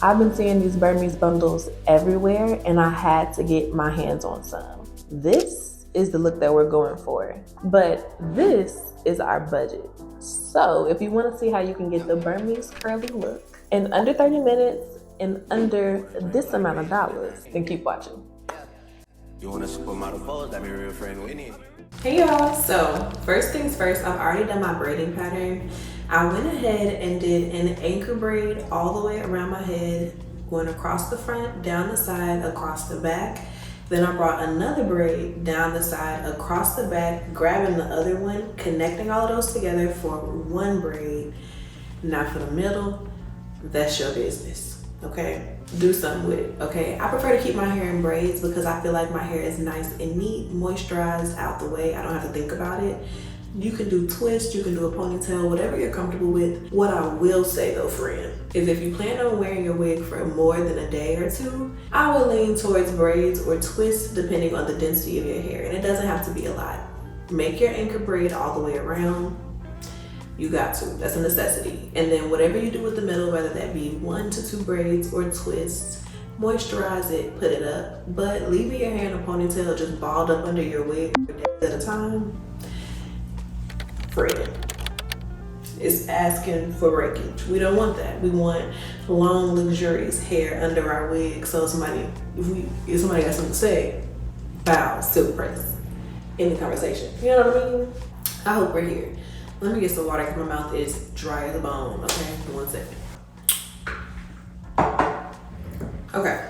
I've been seeing these Burmese bundles everywhere and I had to get my hands on some. This is the look that we're going for, but this is our budget. So if you want to see how you can get the Burmese curly look in under 30 minutes and under this amount of dollars, then keep watching. You want a supermodel pose? That'd be real friend Wynne. Hey y'all, so first things first, I've already done my braiding pattern. I went ahead and did an anchor braid all the way around my head, going across the front, down the side, across the back. Then I brought another braid down the side, across the back, grabbing the other one, connecting all of those together for one braid. Now for the middle, that's your business, okay? Do something with it, okay? I prefer to keep my hair in braids because I feel like my hair is nice and neat, moisturized, out the way. I don't have to think about it. You can do twists, you can do a ponytail, whatever you're comfortable with. What I will say though, friend, is if you plan on wearing your wig for more than a day or two, I would lean towards braids or twists depending on the density of your hair. And it doesn't have to be a lot. Make your anchor braid all the way around. You got to, that's a necessity. And then whatever you do with the middle, whether that be 1 to 2 braids or twists, moisturize it, put it up. But leaving your hair in a ponytail just balled up under your wig for days at a time, friend, it's asking for breakage. We don't want that. We want long, luxurious hair under our wig. So if somebody got something to say, bow, silk press, end the conversation. You know what I mean? I hope we're here. Let me get some water because my mouth is dry as a bone. Okay, 1 second. Okay,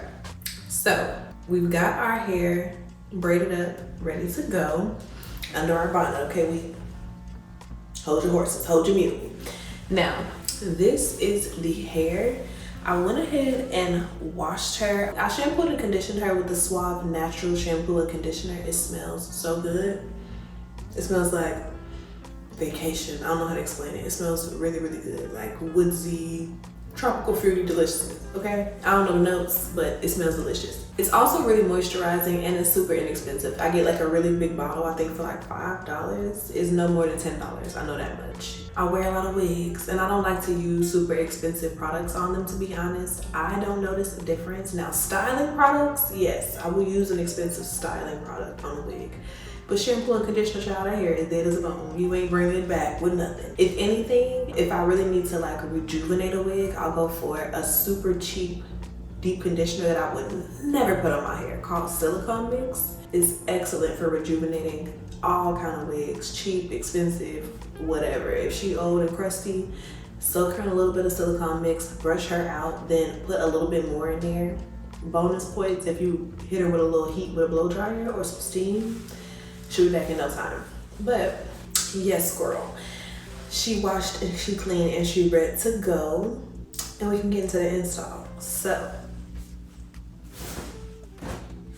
so we've got our hair braided up, ready to go under our bonnet. Okay, we hold your horses, hold your mule. Now, this is the hair. I went ahead and washed her. I shampooed and conditioned her with the Suave Natural Shampoo and Conditioner. It smells so good. It smells like vacation. I don't know how to explain it. It smells really, really good. Like woodsy, tropical, fruity deliciousness, okay? I don't know the notes, but it smells delicious. It's also really moisturizing and it's super inexpensive. I get like a really big bottle, I think for like $5. It's no more than $10, I know that much. I wear a lot of wigs and I don't like to use super expensive products on them, to be honest. I don't notice a difference. Now styling products, yes, I will use an expensive styling product on a wig. But shampoo and conditioner, child, that hair is dead as a bone. You ain't bringing it back with nothing. If anything, if I really need to like rejuvenate a wig, I'll go for a super cheap deep conditioner that I would never put on my hair called Silicone Mix. It's excellent for rejuvenating all kind of wigs, cheap, expensive, whatever. If she old and crusty, soak her in a little bit of Silicone Mix, brush her out, then put a little bit more in there. Bonus points if you hit her with a little heat with a blow dryer or some steam. She'll be back in no time. But yes, girl, she washed and she cleaned and she ready to go, and we can get into the install. So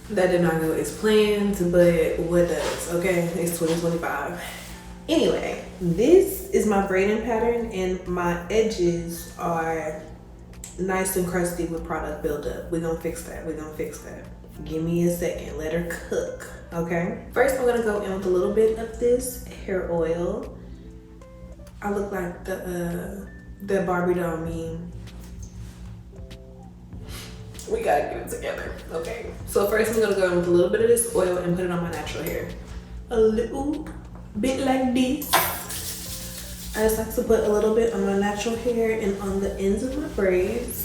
that did not go as planned, but what does? Okay, it's 2025. Anyway, this is my braiding pattern and my edges are nice and crusty with product buildup. We're gonna fix that. We're gonna fix that. Give me a second. Let her cook. Okay. First, I'm gonna go in with a little bit of this hair oil. I look like the Barbie doll meme. We gotta get it together. Okay. So first, I'm gonna go in with a little bit of this oil and put it on my natural hair. A little bit like this. I just like to put a little bit on my natural hair and on the ends of my braids.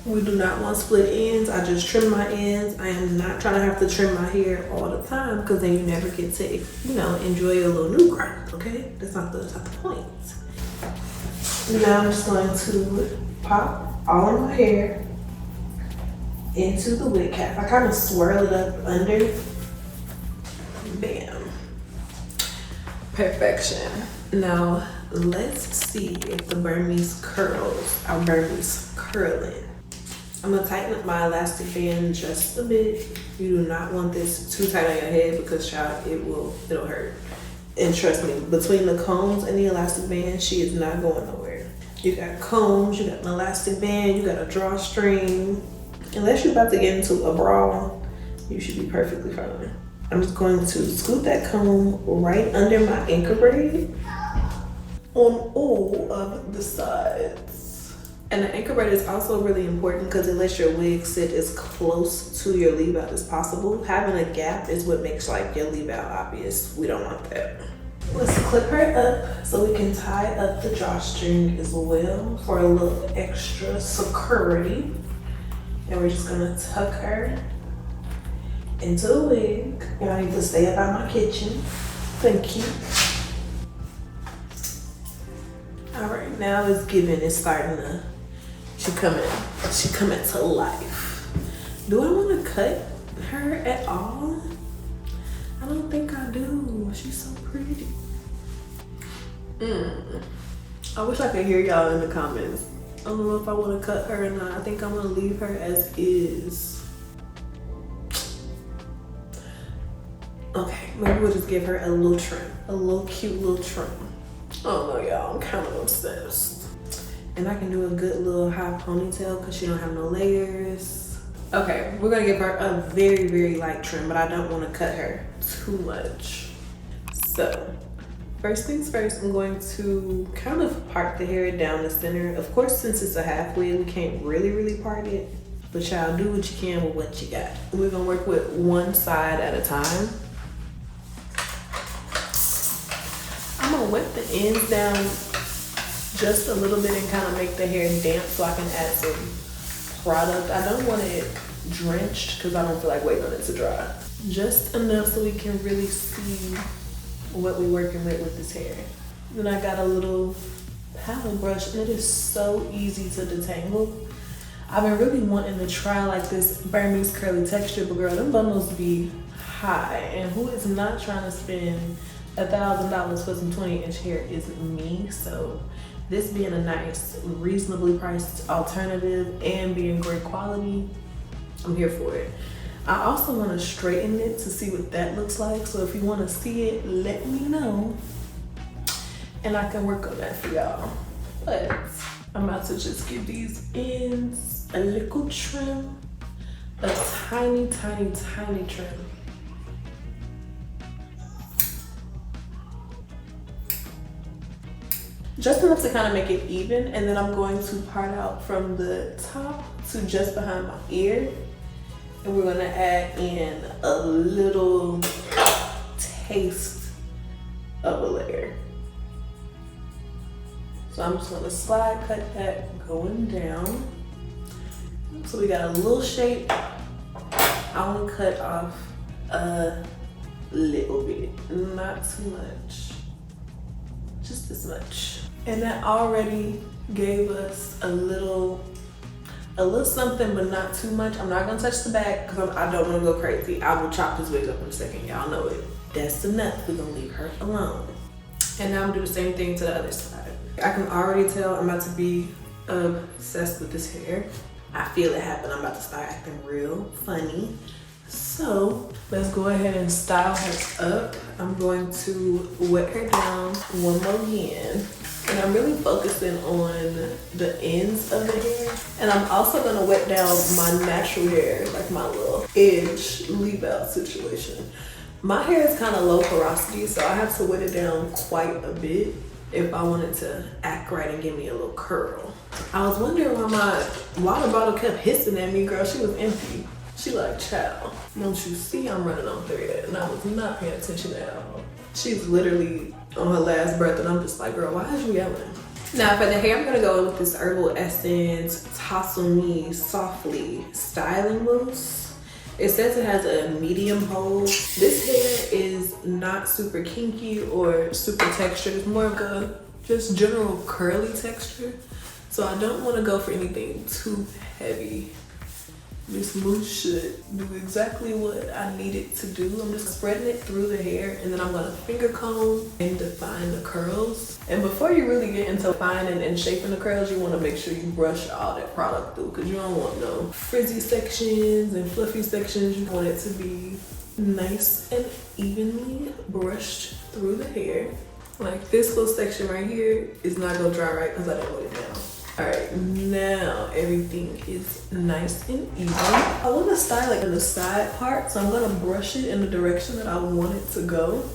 We do not want split ends. I just trim my ends. I am not trying to have to trim my hair all the time because then you never get to, you know, enjoy your little new growth, okay? That's not the point. Now I'm just going to pop all of my hair into the wig cap. I kind of swirl it up under. Bam. Perfection. Now let's see if the Burmese curls are Burmese curling. I'm gonna tighten up my elastic band just a bit. You do not want this too tight on your head because, child, it'll hurt. And trust me, between the combs and the elastic band, she is not going nowhere. You got combs, you got an elastic band, you got a drawstring. Unless you're about to get into a brawl, you should be perfectly fine. I'm just going to scoop that comb right under my anchor braid on all of the sides. And the anchor braid is also really important because it lets your wig sit as close to your leave out as possible. Having a gap is what makes like your leave out obvious. We don't want that. Let's clip her up so we can tie up the drawstring as well for a little extra security. And we're just gonna tuck her into the wig. Y'all need to stay up out my kitchen. Thank you. All right, now it's giving, it's starting to, she coming to life. Do I want to cut her at all? I don't think I do. She's so pretty. I wish I could hear y'all in the comments. I don't know if I want to cut her or not. I think I'm gonna leave her as is. Okay, maybe we'll just give her a little trim, a little cute little trim. Oh no, y'all, I'm kind of obsessed. And I can do a good little high ponytail because she don't have no layers. Okay, we're gonna give her a very, very light trim, but I don't want to cut her too much. So, first things first, I'm going to kind of part the hair down the center. Of course, since it's a half wig, we can't really part it, but y'all do what you can with what you got. We're gonna work with one side at a time. I'm gonna wet the ends down just a little bit and kind of make the hair damp so I can add some product. I don't want it drenched because I don't feel like waiting on it to dry. Just enough so we can really see what we're working with this hair. Then I got a little paddle brush and it is so easy to detangle. I've been really wanting to try like this Burmese curly texture, but girl, them bundles be high, and who is not trying to spend $1,000 for some 20-inch hair is me. So this being a nice, reasonably priced alternative and being great quality, I'm here for it. I also want to straighten it to see what that looks like. So if you want to see it, let me know and I can work on that for y'all. But I'm about to just give these ends a little trim, a tiny trim. Just enough to kind of make it even, and then I'm going to part out from the top to just behind my ear, and we're gonna add in a little taste of a layer. So I'm just gonna slide cut that going down. So we got a little shape. I want to cut off a little bit, not too much, just this much. And that already gave us a little something, but not too much. I'm not gonna touch the back because I don't want to go crazy. I will chop this wig up in a second, y'all know it. That's enough. We're gonna leave her alone. And now I'm gonna do the same thing to the other side. I can already tell I'm about to be obsessed with this hair. I feel it happen. I'm about to start acting real funny. So let's go ahead and style her up. I'm going to wet her down one more again. And I'm really focusing on the ends of the hair. And I'm also gonna wet down my natural hair, like my little edge leave out situation. My hair is kind of low porosity, so I have to wet it down quite a bit if I wanted to act right and give me a little curl. I was wondering why my water bottle kept hissing at me, girl. She was empty. She like, child, don't you see I'm running on thread? And I was not paying attention at all. She's literally on her last breath, and I'm just like, girl, why is you yelling? Now for the hair, I'm gonna go in with this Herbal Essence Tousle Me Softly Styling Mousse. It says it has a medium hold. This hair is not super kinky or super textured. It's more of a just general curly texture. So I don't want to go for anything too heavy. This mousse should do exactly what I need it to do. I'm just spreading it through the hair, and then I'm gonna finger comb and define the curls. And before you really get into fining and shaping the curls, you wanna make sure you brush all that product through, because you don't want no frizzy sections and fluffy sections. You want it to be nice and evenly brushed through the hair. Like this little section right here is not gonna dry right because I didn't wet it down. All right, now everything is nice and even. I want to style like in the side part, so I'm gonna brush it in the direction that I want it to go.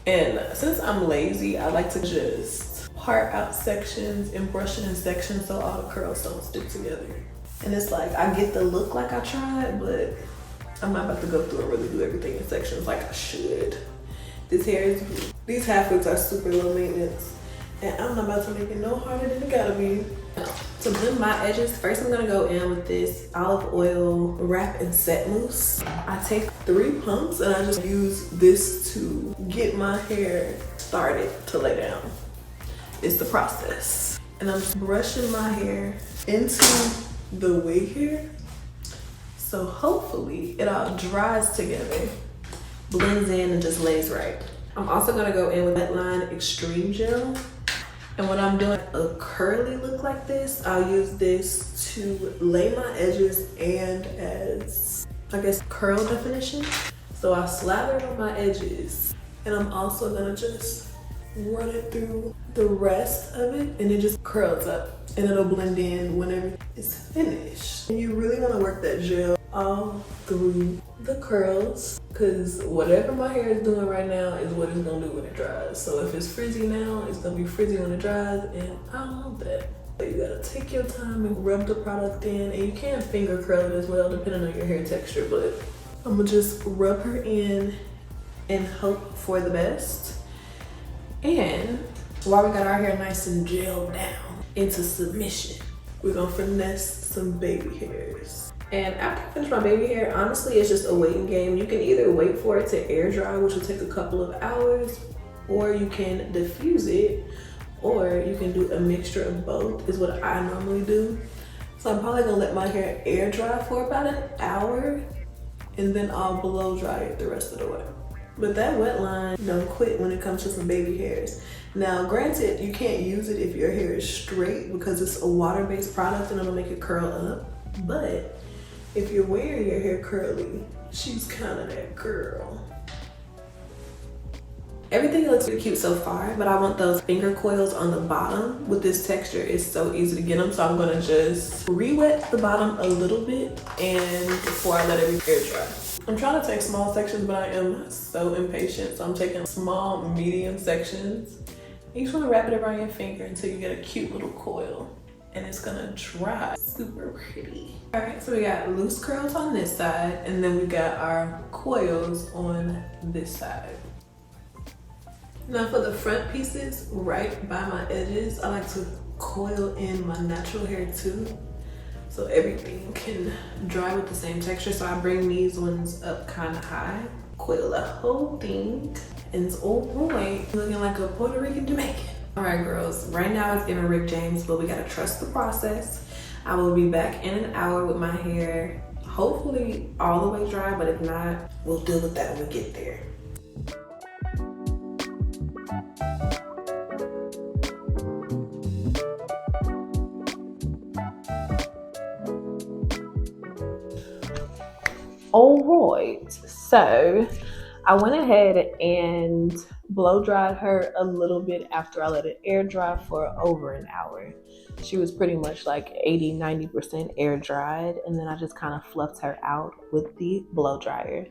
And since I'm lazy, I like to just part out sections and brushing in sections so all the curls don't stick together. And it's like, I get the look like I tried, but I'm not about to go through and really do everything in sections like I should. This hair is, these half wigs are super low maintenance, and I'm not about to make it no harder than it gotta be. To blend my edges, first I'm gonna go in with this olive oil wrap and set mousse. I take 3 pumps and I just use this to get my hair started to lay down. It's the process. And I'm just brushing my hair into the wig hair. So hopefully it all dries together, blends in and just lays right. I'm also gonna go in with Wetline Extreme Gel. And when I'm doing a curly look like this, I'll use this to lay my edges and as, I guess, curl definition. So I slather it on my edges, and I'm also gonna just run it through the rest of it, and it just curls up and it'll blend in whenever it's finished. And you really wanna work that gel all through the curls, because whatever my hair is doing right now is what it's gonna do when it dries. So if it's frizzy now, it's gonna be frizzy when it dries, and I don't want that. So you gotta take your time and rub the product in, and you can finger curl it as well depending on your hair texture, but I'm gonna just rub her in and hope for the best. And while we got our hair nice and gelled down into submission, we're gonna finesse some baby hairs. And after I finish my baby hair, honestly, it's just a waiting game. You can either wait for it to air dry, which will take a couple of hours, or you can diffuse it, or you can do a mixture of both, is what I normally do. So I'm probably gonna let my hair air dry for about an hour, and then I'll blow dry it the rest of the way. But that wet line don't quit when it comes to some baby hairs. Now, granted, you can't use it if your hair is straight because it's a water-based product and it'll make it curl up. But if you're wearing your hair curly, she's kind of that girl. Everything looks really cute so far, but I want those finger coils on the bottom. With this texture, it's so easy to get them, so I'm gonna just re-wet the bottom a little bit and before I let everything air dry. I'm trying to take small sections, but I am so impatient, so I'm taking small, medium sections. You just wanna wrap it around your finger until you get a cute little coil, and it's gonna dry super pretty. All right, so we got loose curls on this side, and then we got our coils on this side. Now for the front pieces, right by my edges, I like to coil in my natural hair too, so everything can dry with the same texture. So I bring these ones up kind of high, coil the whole thing, and it's all right, looking like a Puerto Rican Jamaican. All right, girls, right now it's giving Rick James, but we gotta trust the process. I will be back in an hour with my hair, hopefully all the way dry, but if not, we'll deal with that when we get there. All right, so I went ahead and blow dried her a little bit after I let it air dry for over an hour. She was pretty much like 80-90% air dried, and then I just kind of fluffed her out with the blow dryer.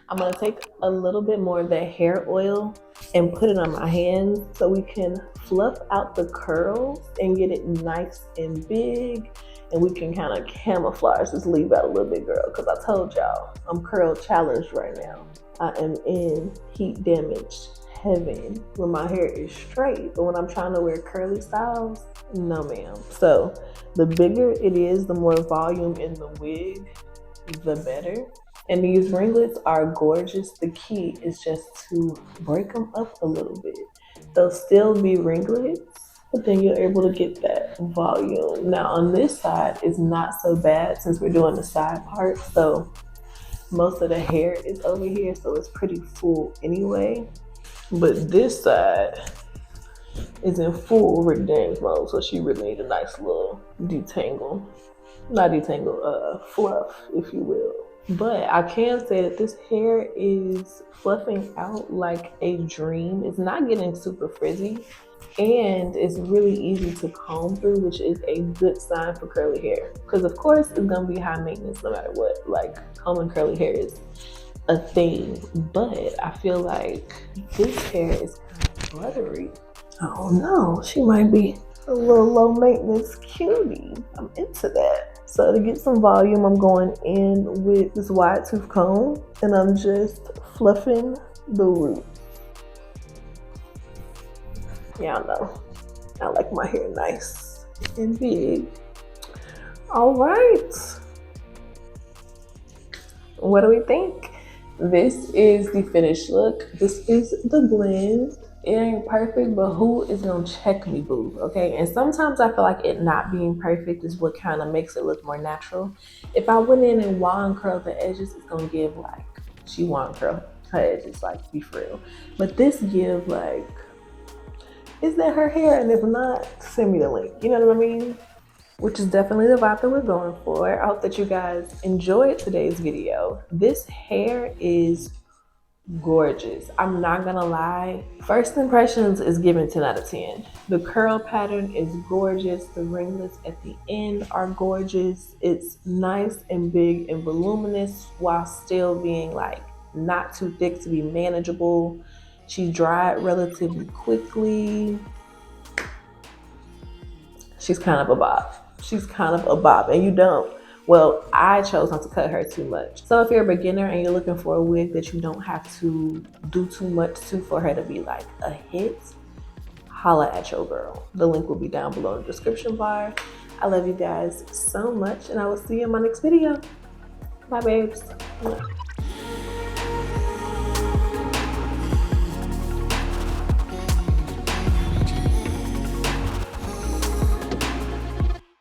I'm gonna take a little bit more of that hair oil and put it on my hands so we can fluff out the curls and get it nice and big, and we can kind of camouflage this leave out a little bit, girl, because I told y'all I'm curl challenged right now. I am in heat damaged heaven when my hair is straight, but when I'm trying to wear curly styles, no ma'am. So the bigger it is, the more volume in the wig, the better. And these ringlets are gorgeous. The key is just to break them up a little bit. They'll still be ringlets, but then you're able to get that volume. Now on this side, it's not so bad since we're doing the side part. So most of the hair is over here, so it's pretty full anyway. But this side is in full Rick James mode, so she really needs a nice little detangle. Not detangle, fluff, if you will. But I can say that this hair is fluffing out like a dream. It's not getting super frizzy, and it's really easy to comb through, which is a good sign for curly hair. Because of course it's gonna be high maintenance no matter what. Like, combing curly hair is a thing, but I feel like this hair is kind of buttery. Oh no, she might be a little low maintenance cutie. I'm into that. So to get some volume, I'm going in with this wide tooth comb and I'm just fluffing the root. Y'all know, I like my hair nice and big. All right. What do we think? This is the finished look. This is the blend. It ain't perfect, but who is gonna check me, boo? Okay. And sometimes I feel like it not being perfect is what kind of makes it look more natural. If I went in and wand curled the edges, it's gonna give like she wand curl her edges, like be for real. But this give like, is that her hair? And if not, send me the link. You know what I mean? Which is definitely the vibe that we're going for. I hope that you guys enjoyed today's video. This hair is gorgeous. I'm not gonna lie. First impressions is given 10 out of 10. The curl pattern is gorgeous. The ringlets at the end are gorgeous. It's nice and big and voluminous while still being like not too thick to be manageable. She dried relatively quickly. She's kind of a bob. She's kind of a bob, and you don't. Well, I chose not to cut her too much. So if you're a beginner and you're looking for a wig that you don't have to do too much to for her to be like a hit, holla at your girl. The link will be down below in the description bar. I love you guys so much, and I will see you in my next video. Bye, babes.